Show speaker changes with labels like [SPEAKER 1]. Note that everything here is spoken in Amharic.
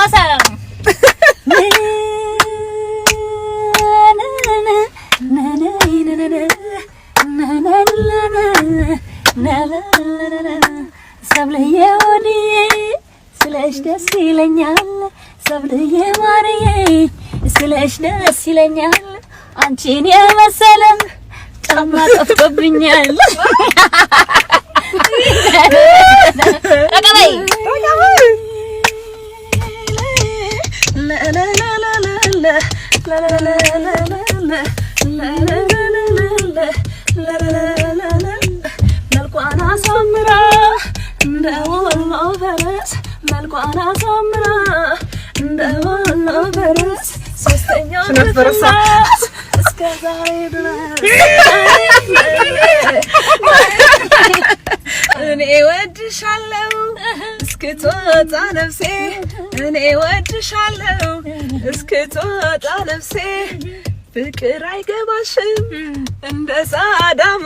[SPEAKER 1] awesome. ሰብለዬ ወዲዬ ስለሽ ደስ ይለኛል ሰብለዬ ማርዬ ስለሽ ደስ ይለኛል አንቺን የመሰለ ጫማ ጠፍቶብኛል ተቀበይ መልኳን አሳምራ እንደ ወሎ ፈረስ መልኳን አሳምራ እንደ ወሎ ፈረስ ሶስተኛው ፈረስ እስከ ዛሬ ድረስ እኔ ወድሻለሁ እስክትወጣ ነፍሴ እኔ ወድሻለሁ እስክትወጣ ነፍሴ ፍቅር አይገባሽም እንደ ሳዳም